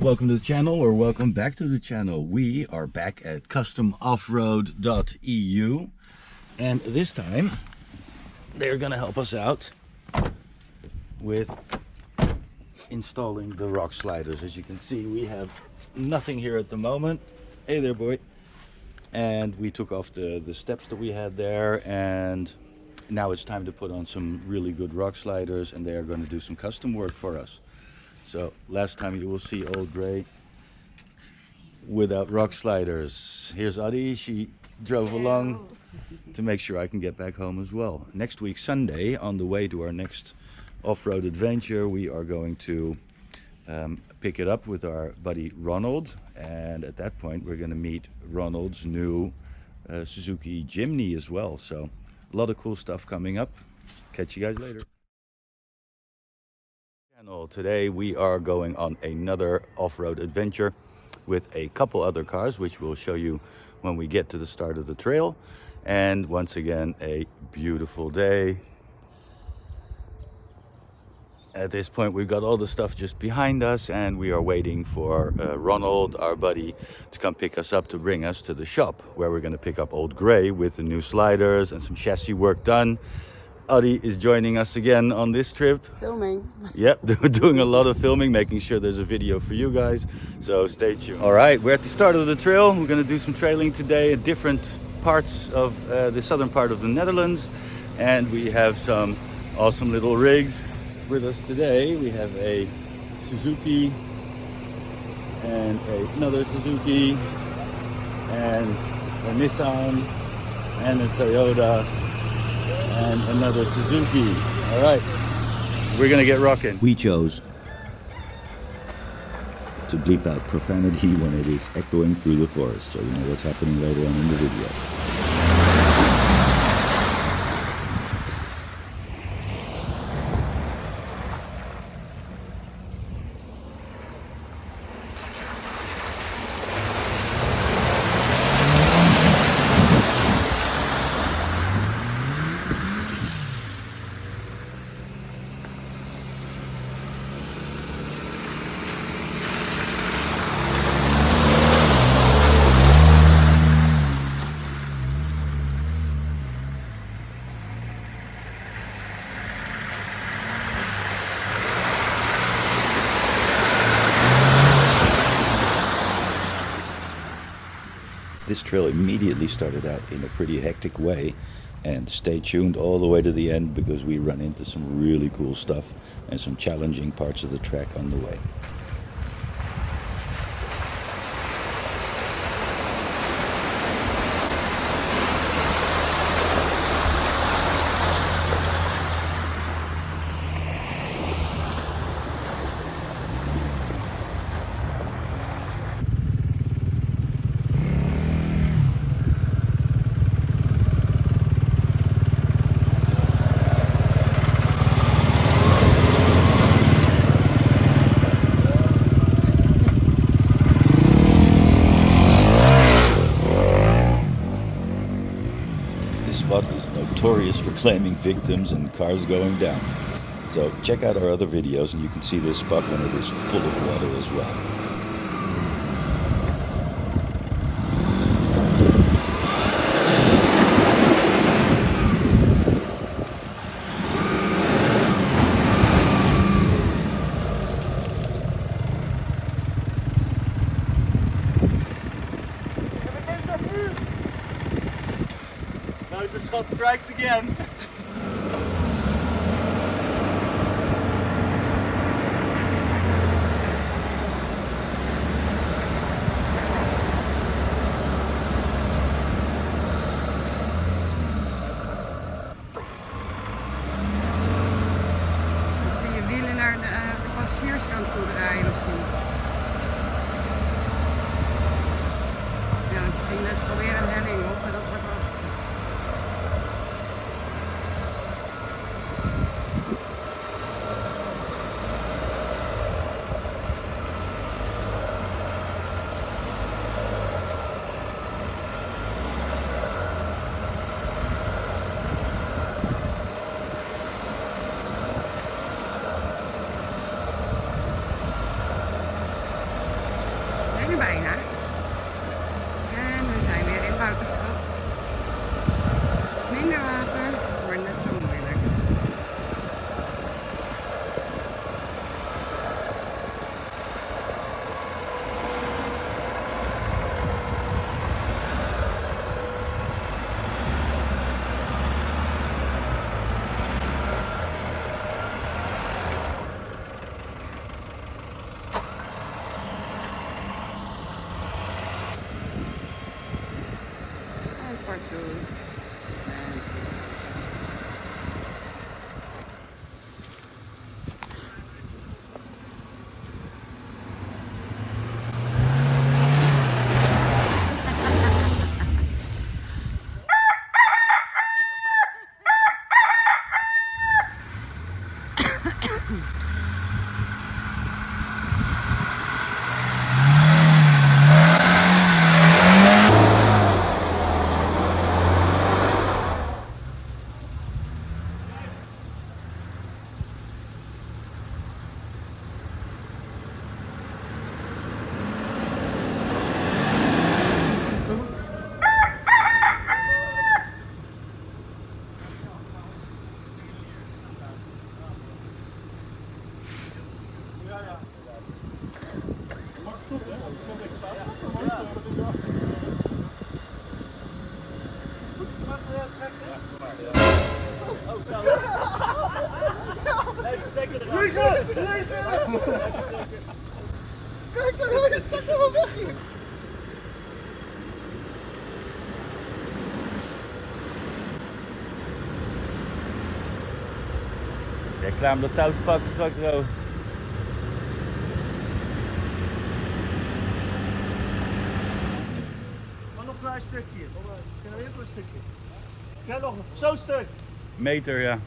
welcome to the channel, or welcome back to the channel. We are back at customoffroad.eu, and this time they're gonna help us out with installing the rock sliders. As you can see, we have nothing here at the moment. Hey there, boy. And we took off the steps that we had there, and now it's time to put on some really good rock sliders, and they are going to do some custom work for us. So last time you will see old Gray without rock sliders. Here's Addi. She drove along to make sure I can get back home as well. Next week Sunday, on the way to our next off-road adventure, we are going to pick it up with our buddy Ronald, and at that point we're going to meet Ronald's new Suzuki Jimny as well. So a lot of cool stuff coming up. Catch you guys later. Today we are going on another off-road adventure with a couple other cars, which we'll show you when we get to the start of the trail. And once again, a beautiful day. At this point, we've got all the stuff just behind us, and we are waiting for Ronald, our buddy, to come pick us up to bring us to the shop, where we're going to pick up old Gray with the new sliders and some chassis work done. Addi is joining us again on this trip. Filming. Yep, doing a lot of filming, making sure there's a video for you guys, so stay tuned. All right, we're at the start of the trail. We're going to do some trailing today at different parts of the southern part of the Netherlands, and we have some awesome little rigs with us today. We have a Suzuki and another Suzuki and a Nissan and a Toyota and another Suzuki. All right, we're gonna get rocking. We chose to bleep out profanity when it is echoing through the forest, so you know what's happening later on in the video. This trail immediately started out in a pretty hectic way, and stay tuned all the way to the end because we run into some really cool stuff and some challenging parts of the track on the way. Spot is notorious for claiming victims and cars going down. So check out our other videos and you can see this spot when it is full of water as well. The shot strikes again. Misschien je wielen naar de passagierskant toe draaien misschien. Ja, want je ging net proberen een helling op, maar dat wordt wel gezien. weer bijna. En we zijn weer in Buitenstad. Minder water, maar net zo moeilijk. Partout. Kijk, zo hoor je het stak helemaal weg hier. Ja, klaar om dat touw te pakken straks zo. Maar nog een klein stukje. Kan er even een stukje. Ja, nog zo'n stuk. Meter, ja.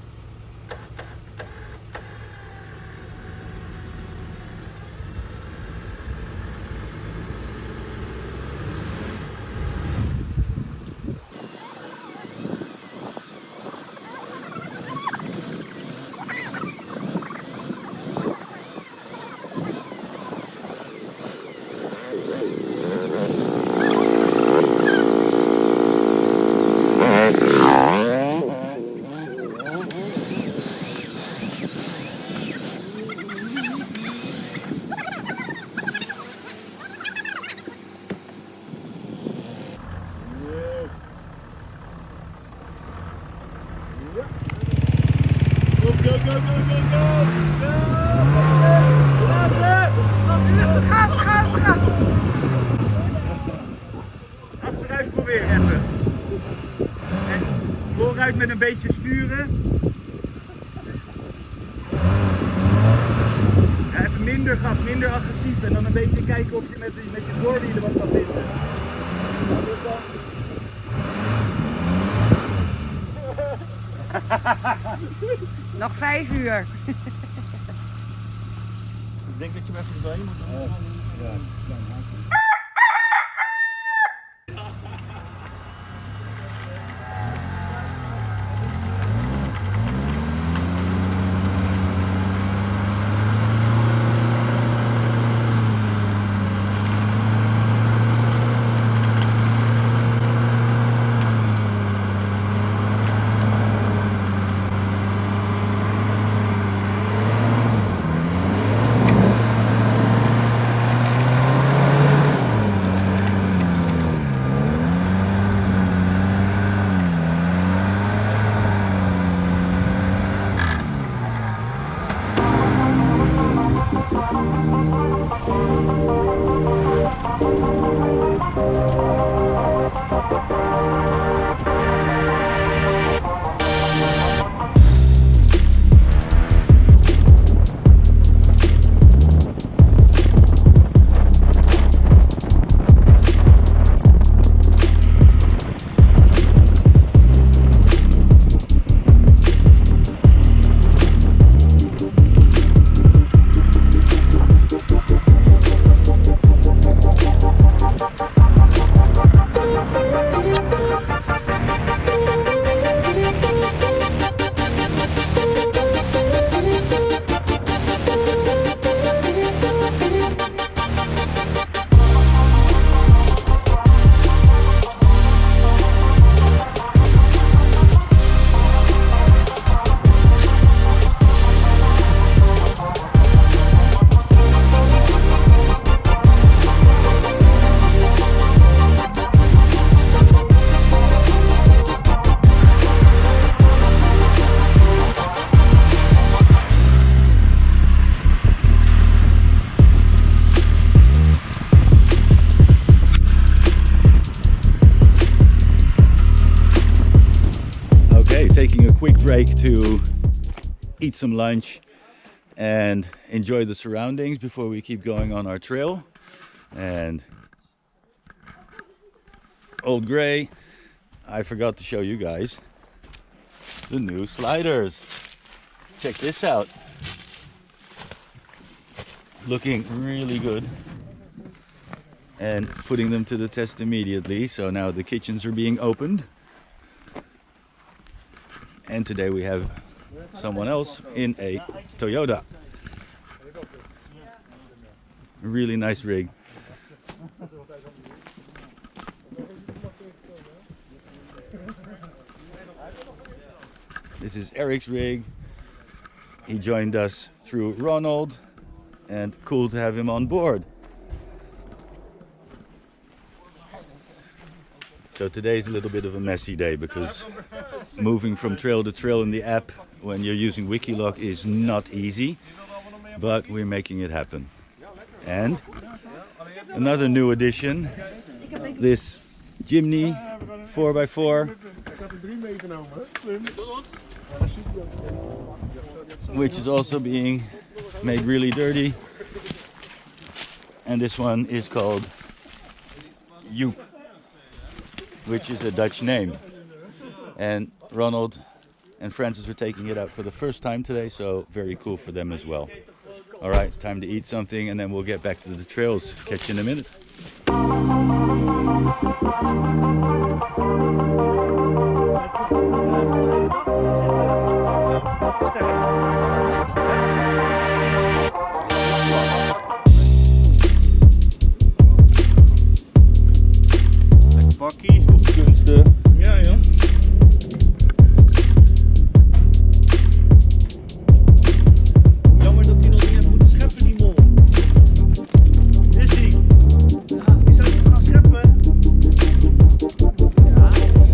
Go, go, go, go, go, go! Gas, gas, gas! Achteruit proberen even. En vooruit met een beetje sturen. Ja, even minder gas, minder agressief. En dan een beetje kijken of je met je voorwielen wat kan vinden. Nog 5 uur. Ik denk dat je hem even doorheen moet doen. Ja. quick break to eat some lunch and enjoy the surroundings before we keep going on our trail. And Old Gray, I forgot to show you guys the new sliders. Check this out. Looking really good. And putting them to the test immediately. So now the kitchens are being opened. And today we have someone else in a Toyota. Really nice rig. This is Eric's rig. He joined us through Ronald, and cool to have him on board. So today's a little bit of a messy day because moving from trail to trail in the app when you're using Wikiloc is not easy, but we're making it happen. And another new addition, this Jimny 4x4, which is also being made really dirty. And this one is called Joep, which is a Dutch name. And Ronald and Francis are taking it out for the first time today, so very cool for them as well. All right, time to eat something and then we'll get back to the trails. Catch you in a minute. Lekker bakkie. Kunsten. Ja, joh. Jammer dat hij nog niet heeft moeten scheppen, die mol. Is hij? Die zou moeten gaan scheppen. Ja.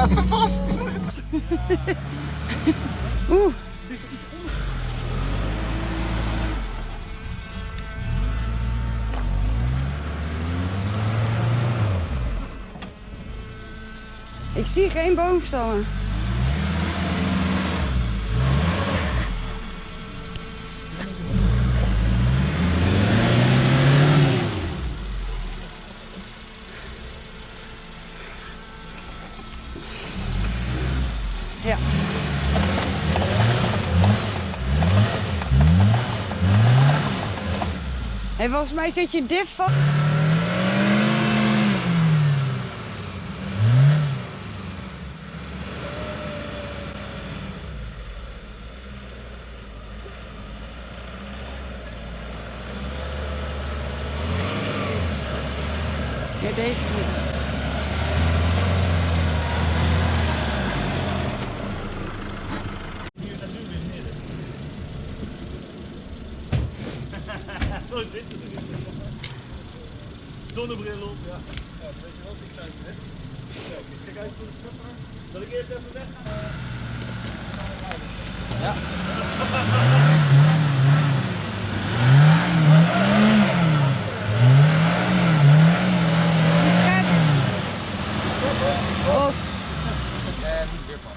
zaten vast. Oeh. Ik zie geen boomstammen. Ja. En volgens mij zit je diff van. Ja, deze niet. Zo zitten we erin. Zonnebril op, ja. Ja, weet je wel, die tijd net. Kijk, ik kijk uit voor de schipper. Zal ik eerst even weggaan? Schat. Bos. En weer van.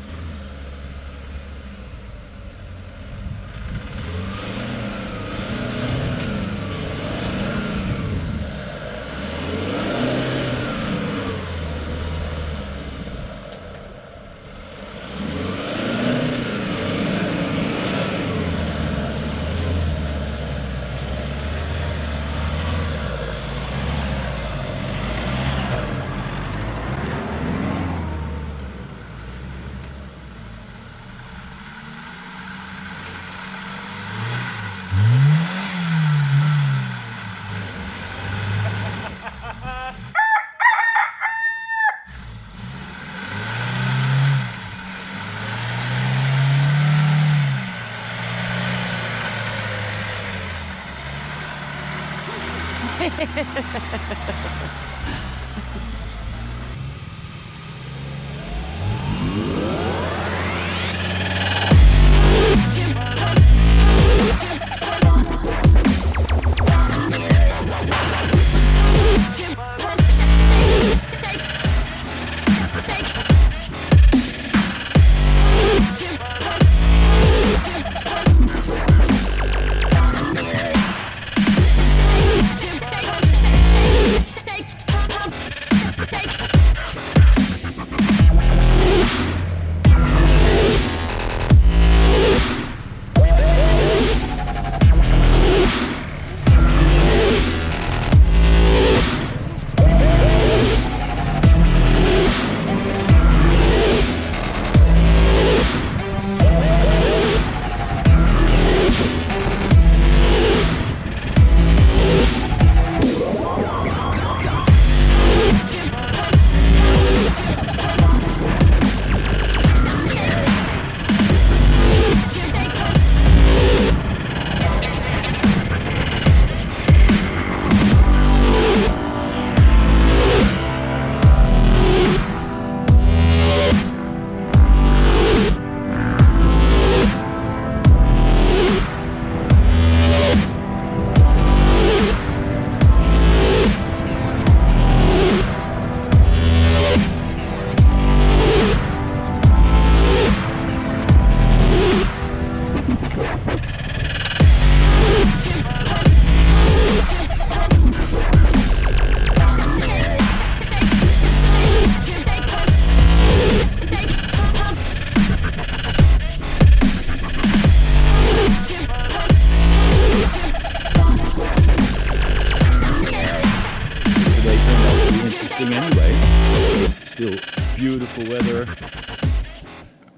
Still beautiful weather,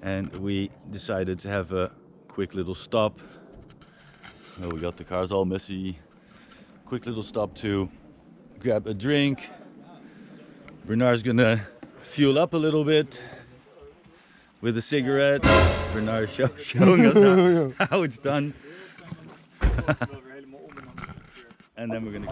and we decided to have a quick little stop. Well, we got the cars all messy. Quick little stop to grab a drink. Bernard's gonna fuel up a little bit with a cigarette. Bernard's showing us how it's done. And then we're gonna...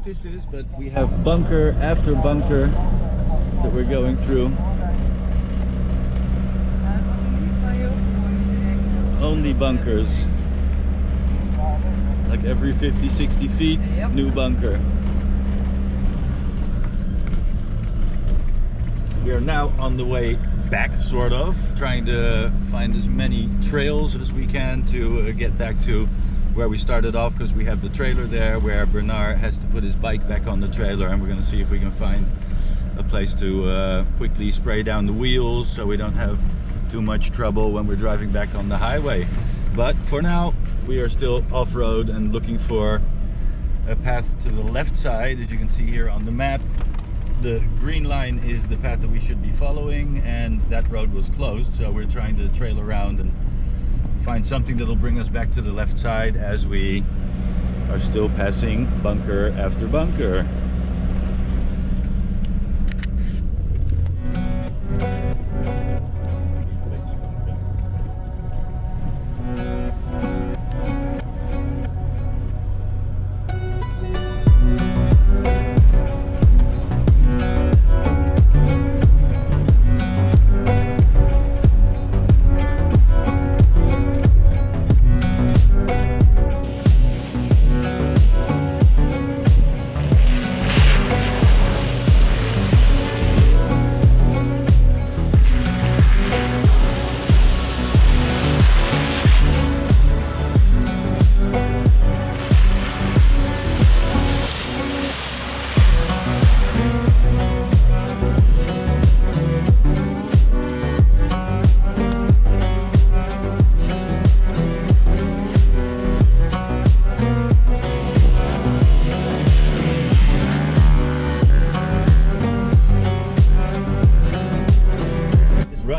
what this is, but we have bunker after bunker that we're going through. Only bunkers. Like every 50, 60 feet, new bunker. We are now on the way back, sort of, trying to find as many trails as we can to get back to where we started off, because we have the trailer there where Bernard has to put his bike back on the trailer, and we're going to see if we can find a place to quickly spray down the wheels so we don't have too much trouble when we're driving back on the highway. But for now we are still off-road and looking for a path to the left side. As you can see here on the map, the green line is the path that we should be following, and that road was closed, so we're trying to trail around and find something that'll bring us back to the left side as we are still passing bunker after bunker.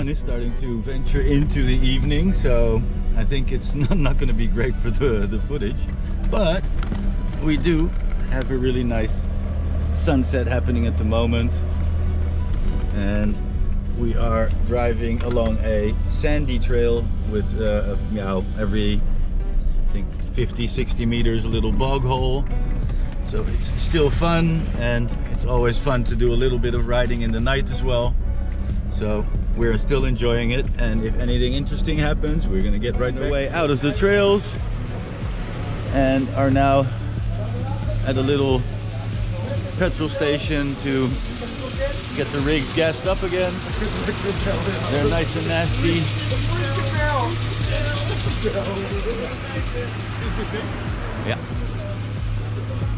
Is starting to venture into the evening, so I think it's not going to be great for the footage, but we do have a really nice sunset happening at the moment, and we are driving along a sandy trail with every I think 50-60 meters a little bog hole, so it's still fun, and it's always fun to do a little bit of riding in the night as well. So we're still enjoying it, and if anything interesting happens, we're gonna get right away out of the trails and are now at a little petrol station to get the rigs gassed up again. They're nice and nasty. Yeah.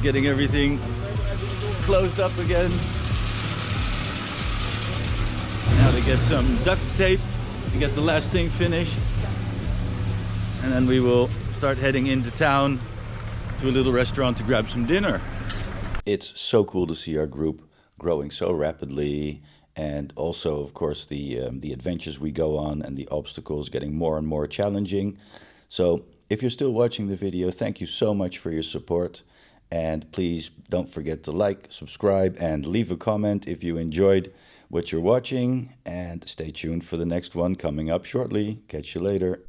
Getting everything closed up again. Now to get some duct tape and get the last thing finished, and then we will start heading into town to a little restaurant to grab some dinner. It's so cool to see our group growing so rapidly, and also of course the adventures we go on and the obstacles getting more and more challenging. So if you're still watching the video, thank you so much for your support, and please don't forget to like, subscribe, and leave a comment if you enjoyed what you're watching, and stay tuned for the next one coming up shortly. Catch you later.